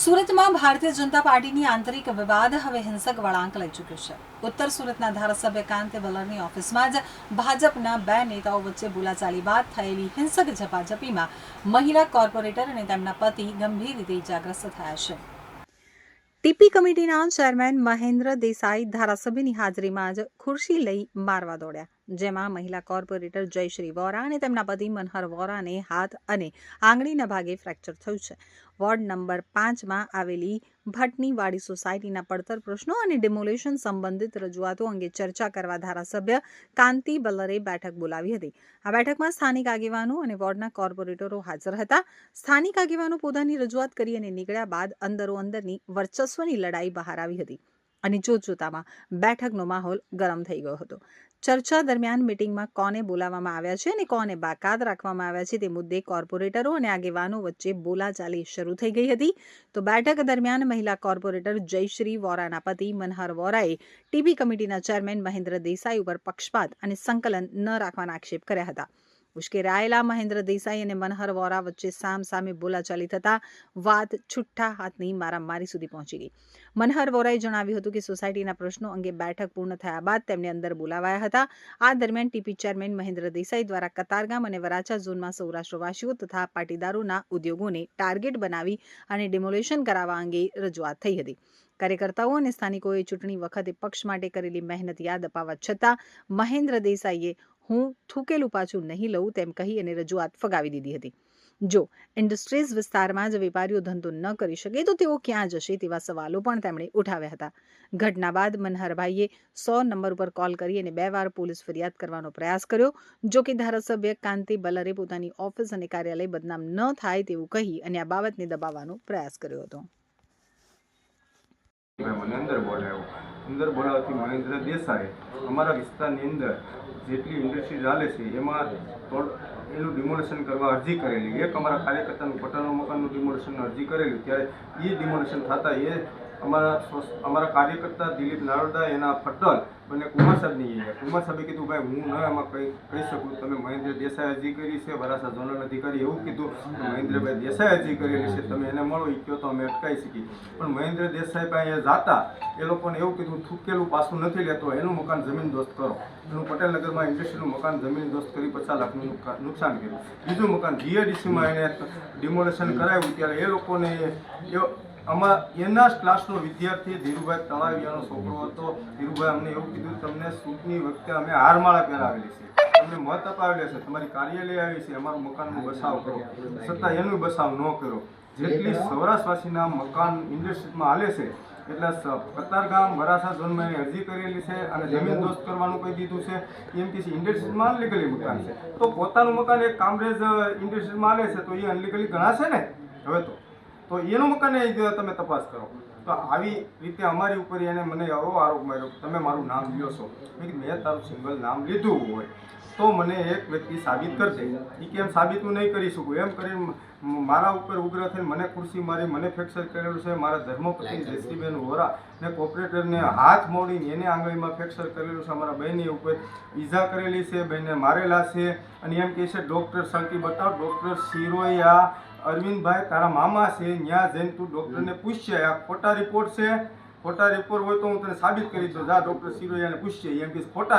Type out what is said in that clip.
સુરતમાં ભારતીય જનતા પાર્ટીની આંતરિક વિવાદ હવે હિંસક વળાંક લઈ ચૂક્યો છે. ઉત્તર સુરતના ધારાસભ્ય કાંતિ બલરની ઓફિસમાં જ ભાજપના બે નેતાઓ વચ્ચે બોલાચાલી બાદ થયેલી હિંસક ઝપાઝપીમાં મહિલા કોર્પોરેટર અને તેમના પતિ ગંભીર રીતે ઇજાગ્રસ્ત થયા છે. ટીપી કમિટીના ચેરમેન મહેન્દ્ર દેસાઈ ધારાસભ્યની હાજરીમાં જ ખુરશી લઈ મારવા દોડ્યા, જેમાં મહિલા કોર્પોરેટર જયશ્રી વોરા અને તેમના પતિ મનહર વોરાને હાથ અને આંગળીના ભાગે ફ્રેક્ચર થયું છે. વોર્ડ નંબર 5માં આવેલી ભટની વાડી સોસાયટીના પડતર પ્રશ્નો અને ડિમોલેશન સંબંધિત રજૂઆતો અંગે ચર્ચા કરવા ધારાસભ્ય કાંતિ બલ્લરે બેઠક બોલાવી હતી. આ બેઠકમાં સ્થાનિક આગેવાનો અને વોર્ડના કોર્પોરેટરો હાજર હતા. સ્થાનિક આગેવાનો પોતાની રજૂઆત કરી અને નીકળ્યા બાદ અંદરોઅંદરની વર્ચસ્વની લડાઈ બહાર આવી હતી અને જોતજોતામાં બેઠકનો માહોલ ગરમ થઈ ગયો હતો. ચર્ચા દરમિયાન મીટિંગમાં કોને બોલાવવામાં આવ્યા છે અને કોને બાકાત રાખવામાં આવ્યા છે તે મુદ્દે કોર્પોરેટરો અને આગેવાનો વચ્ચે બોલાચાલી શરૂ થઈ ગઈ હતી. તો બેઠક દરમિયાન મહિલા કોર્પોરેટર જયશ્રી વોરાના પતિ મનહર વોરાએ ટીબી કમિટીના ચેરમેન મહેન્દ્ર દેસાઈ ઉપર પક્ષપાત અને સંકલન ન રાખવાના આક્ષેપ કર્યા હતા. ઉશ્કેરાયેલા મહેન્દ્ર દેસાઈ અને મનહર વોરા વચ્ચે સામસામે બોલાચાલી થતા વાત છુટ્ટા હાથની મારામારી સુધી પહોંચી ગઈ. મનહર વોરાએ જણાવ્યું હતું કે સોસાયટીના પ્રશ્નો અંગે બેઠક પૂર્ણ થયા બાદ તેમને અંદર બોલાવાયા હતા. આ દરમિયાન ટીપી ચેરમેન મહેન્દ્ર દેસાઈ દ્વારા કતારગામ અને વરાછા ઝોનમાં સૌરાષ્ટ્રવાસીઓ તથા પાટીદારોના ઉદ્યોગોને ટાર્ગેટ બનાવી અને ડિમોલેશન કરાવવા અંગે રજૂઆત થઈ હતી. કાર્યકર્તાઓ અને સ્થાનિકોએ ચૂંટણી વખતે પક્ષ માટે કરેલી મહેનત યાદ અપાવવા છતાં મહેન્દ્ર દેસાઈએ હું થૂકેલું પાછું નહીં લઉં તેમ કહી અને રજૂઆત ફગાવી દીધી હતી. જો ઇન્ડસ્ટ્રીઝ વિસ્તારમાં જ વેપારીઓ ધંધો ન કરી શકે તો તેઓ ક્યાં જશે તેવા સવાલો પણ તેમણે ઉઠાવ્યા હતા. ઘટના બાદ મનહરભાઈએ 100 નંબર ઉપર કોલ કરી અને 2 વાર પોલીસ ફરિયાદ કરવાનો પ્રયાસ કર્યો. જો કે ધારાસભ્ય કાંતિ બલ્લરે પોતાની ઓફિસ અને કાર્યાલય બદનામ ન થાય તેવું કહી અને આ બાબતને દબાવવાનો પ્રયાસ કર્યો હતો. મને અંદર બોલાવતી મહેન્દ્ર દેસાઈ અમારા વિસ્તારની અંદર જેટલી ઇન્ડસ્ટ્રી ચાલે છે એમાં એનું ડિમોલેશન કરવા અરજી કરેલી. એક અમારા કાર્યકર્તાનું પટાનું મકાનનું ડિમોલેશન અરજી કરેલી, ત્યારે એ ડિમોલેશન થતાં એ અમારા કાર્યકર્તા દિલીપ નારોડા એના પટલ બંને કુમાર સાહેબની કુમાર સાહેબે કીધું ભાઈ હું ન એમાં કહી શકું, તમે મહેન્દ્ર દેસાઈ અરજી કરી છે, વરાછા ઝોનલ અધિકારી એવું કીધું મહેન્દ્રભાઈ દેસાઈ અરજી કરેલી છે, તમે એને મળો એ કહો તો અમે અટકાવી શકીએ. પણ મહેન્દ્ર દેસાઈ પાસે જાતા એ લોકોને એવું કીધું થૂકેલું પાછું નથી લેતો, એનું મકાન જમીન દોસ્ત કરો. એનું પટેલનગરમાં ઇન્ડસ્ટ્રીનું મકાન જમીન દોસ્ત કરી 50 લાખનું નુકસાન કર્યું. બીજું મકાન જીએડીસીમાં એને ડિમોલેશન કરાવ્યું, ત્યારે એ લોકોને એના ક્લાસનો વિદ્યાર્થી ધીરુભાઈ તળાવિયાનો છોકરો હતો. ધીરુભાઈ અમને એવું કીધું તમને ચૂંટણી વખતે અમે હારમાળા પહેરાવેલી છે, તમને મત અપાવેલી છે, તમારી કાર્યાલય આવી છે, અમારું મકાનનો બસાવ કરો, છતાં એનું બસાવ ન કર્યો. જેટલી સૌરાષ્ટ્રવાસીના મકાન ઇન્ડસ્ટ્રીમાં હાલે છે એટલે કતારગામ વરાછા ઝોનમાં એની અરજી કરેલી છે અને જમીન દોસ્ત કરવાનું કહી દીધું છે. એમ કે ઇન્ડસ્ટ્રીમાં અનલીગલી મકાન છે, તો પોતાનું મકાન એક કામરેજ ઇન્ડસ્ટ્રીમાં હાલે છે તો એ અનલીગલી ગણાશે ને. હવે તો એનું મકાન તમે તપાસ કરો. તો આવી રીતે અમારી ઉપર એને મને આવો આરોપ માર્યો, તમે મારું નામ લ્યો છો. મેં તારું સિંગલ નામ લીધું હોય તો મને એક વ્યક્તિ સાબિત કરી દે. એ કેમ સાબિત હું નહીં કરી શકું એમ કરીને મારા ઉપર ઉગ્ર થઈને મને ખુરશી મારી, મને ફ્રેક્ચર કરેલું છે. મારા ધર્મપત્ની જયશ્રીબેન વોરા ને કોર્પોરેટરને હાથ મોડીને એને આંગળીમાં ફ્રેક્ચર કરેલું છે. અમારા બહેનની ઉપર ઈજા કરેલી છે, બહેને મારેલા છે. અને એમ કહે છે ડૉક્ટર સળકી બતાવ, ડૉક્ટર શિરોયા અરવિંદભાઈ તારા મામા છે, ત્યાં જઈને તું ડૉક્ટરને પૂછશે. આ ખોટા રિપોર્ટ છે, ખોટા રિપોર્ટ હોય તો હું તને સાબિત કરી દઉં. જા ડૉક્ટર શિરોયાને પૂછશે. એમ કે ખોટા